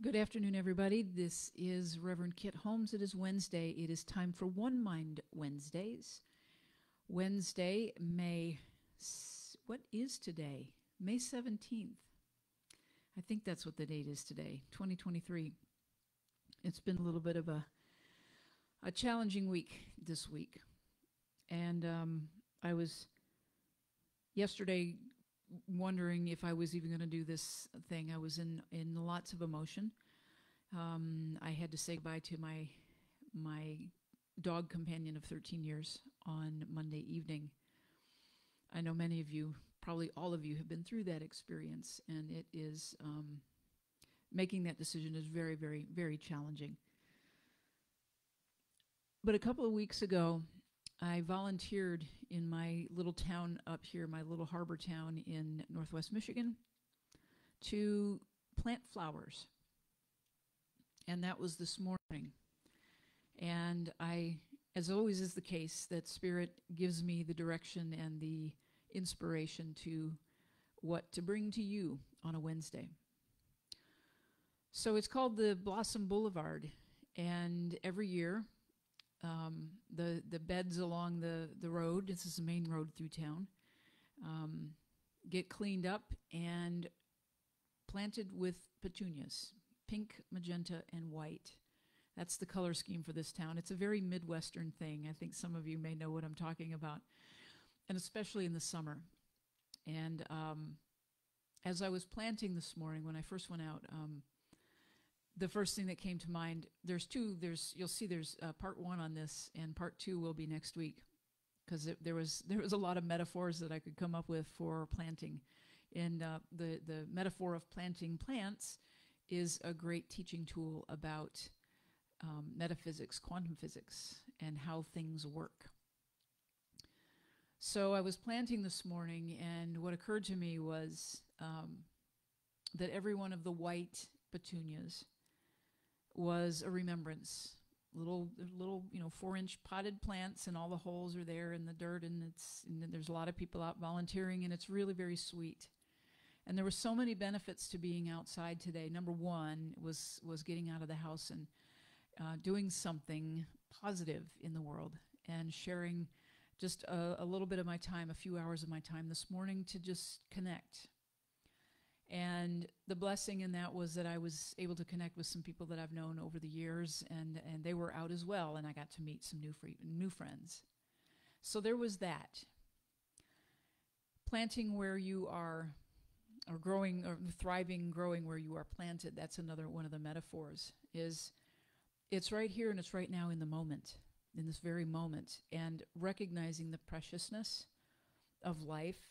Good afternoon, everybody. This is Reverend Kit Holmes. It is Wednesday. It is time for One Mind Wednesdays. Wednesday, what is today? May 17th. I think that's what the date is today, 2023. It's been a little bit of a challenging week this week. And I was yesterday wondering if I was even going to do this thing. I was in lots of emotion. I had to say goodbye to my dog companion of 13 years on Monday evening. I know many of you, probably all of you, have been through that experience, and it is making that decision is very, very, very challenging. But a couple of weeks ago, I volunteered in my little town up here, my little harbor town in Northwest Michigan, to plant flowers. And that was this morning. And I, as always is the case, that Spirit gives me the direction and the inspiration to what to bring to you on a Wednesday. So it's called the Blossom Boulevard. And every year, the beds along the road, this is the main road through town, get cleaned up and planted with petunias, pink, magenta, and white. That's the color scheme for this town. It's a very Midwestern thing. I think some of you may know what I'm talking about, and especially in the summer. And as I was planting this morning, when I first went out, the first thing that came to mind, you'll see there's part one on this, and part two will be next week, because there was a lot of metaphors that I could come up with for planting. And the metaphor of planting plants is a great teaching tool about metaphysics, quantum physics, and how things work. So I was planting this morning, and what occurred to me was that every one of the white petunias was a remembrance. Little 4-inch potted plants, and all the holes are there in the dirt, and there's a lot of people out volunteering, and it's really very sweet. And there were so many benefits to being outside today. Number one was getting out of the house and doing something positive in the world, and sharing just a little bit of my time, a few hours of my time this morning, to just connect. And the blessing in that was that I was able to connect with some people that I've known over the years, and they were out as well, and I got to meet some new friends. So there was that. Planting where you are, or growing, or thriving, growing where you are planted, that's another one of the metaphors, is it's right here and it's right now in the moment, in this very moment, and recognizing the preciousness of life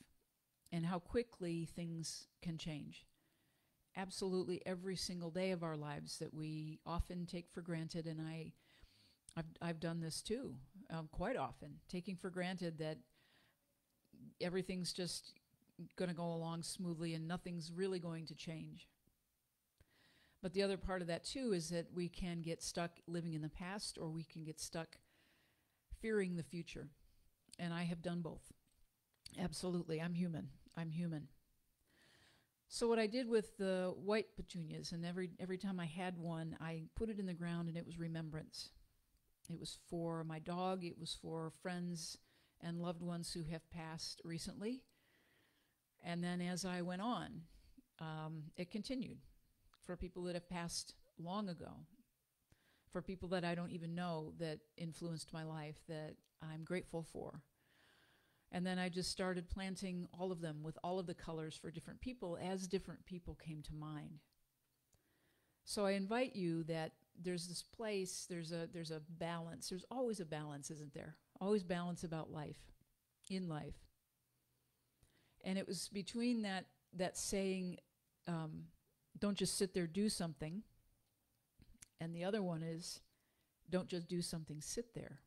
and how quickly things can change. Absolutely every single day of our lives that we often take for granted, and I've done this too, quite often, taking for granted that everything's just going to go along smoothly and nothing's really going to change. But the other part of that too is that we can get stuck living in the past, or we can get stuck fearing the future. And I have done both. Absolutely. I'm human. So what I did with the white petunias, and every time I had one, I put it in the ground, and it was remembrance. It was for my dog. It was for friends and loved ones who have passed recently. And then as I went on, it continued for people that have passed long ago, for people that I don't even know that influenced my life, that I'm grateful for. And then I just started planting all of them with all of the colors for different people as different people came to mind. So I invite you that there's this place, there's a balance. There's always a balance, isn't there? Always balance about life, in life. And it was between that saying, don't just sit there, do something. And the other one is, don't just do something, sit there.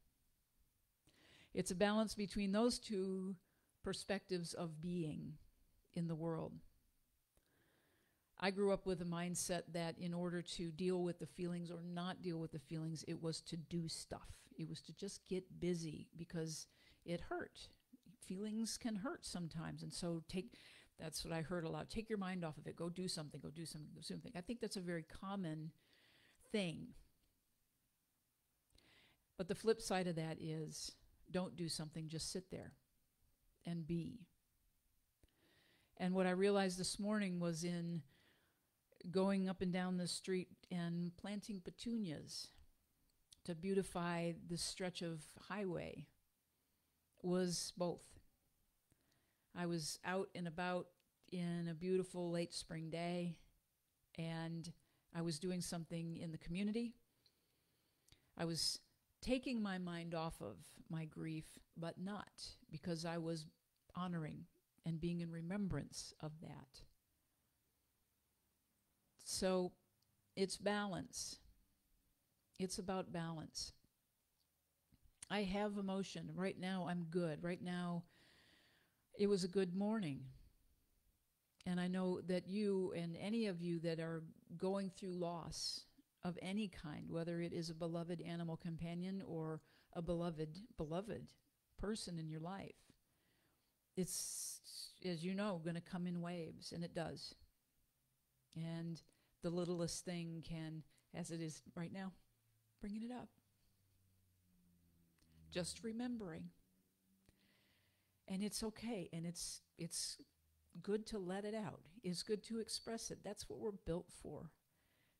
It's a balance between those two perspectives of being in the world. I grew up with a mindset that in order to deal with the feelings or not deal with the feelings, it was to do stuff. It was to just get busy because it hurt. Feelings can hurt sometimes. And so That's what I heard a lot. Take your mind off of it. Go do something. Go do something. Go do something. I think that's a very common thing. But the flip side of that is don't do something. Just sit there and be. And what I realized this morning was in going up and down the street and planting petunias to beautify this stretch of highway was both. I was out and about in a beautiful late spring day, and I was doing something in the community. I was taking my mind off of my grief, but not, because I was honoring and being in remembrance of that. So it's balance. It's about balance. I have emotion. Right now, I'm good. Right now, it was a good morning. And I know that you and any of you that are going through loss of any kind, whether it is a beloved animal companion or a beloved person in your life, it's, as you know, going to come in waves, and it does. And the littlest thing can, as it is right now, bringing it up. Just remembering. And it's okay, and it's good to let it out. It's good to express it. That's what we're built for.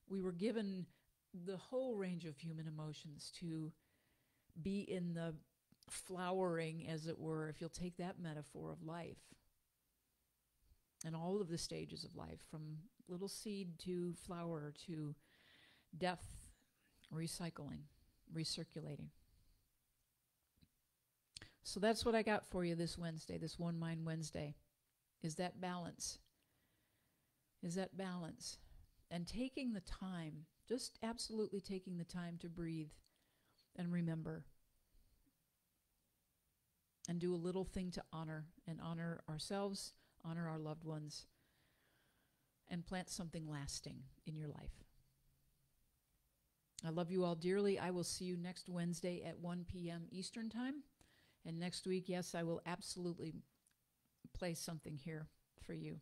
We were given the whole range of human emotions to be in the flowering, as it were, if you'll take that metaphor, of life. And all of the stages of life, from little seed to flower to death, recycling, recirculating. So that's what I got for you this Wednesday, this One Mind Wednesday, is that balance. Is that balance. And taking the time, just absolutely taking the time to breathe and remember. And do a little thing to honor, and honor ourselves, honor our loved ones, and plant something lasting in your life. I love you all dearly. I will see you next Wednesday at 1 p.m. Eastern Time. And next week, yes, I will absolutely play something here for you.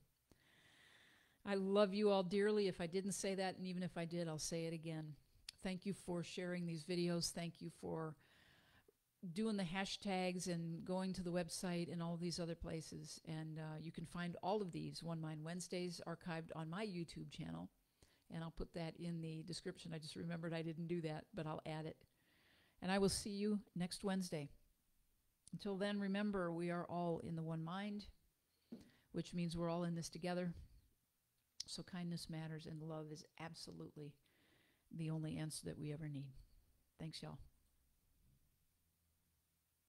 I love you all dearly. If I didn't say that, and even if I did, I'll say it again. Thank you for sharing these videos. Thank you for doing the hashtags and going to the website and all these other places. And you can find all of these One Mind Wednesdays archived on my YouTube channel. And I'll put that in the description. I just remembered I didn't do that, but I'll add it. And I will see you next Wednesday. Until then, remember, we are all in the one mind, which means we're all in this together. So kindness matters, and love is absolutely the only answer that we ever need. Thanks, y'all.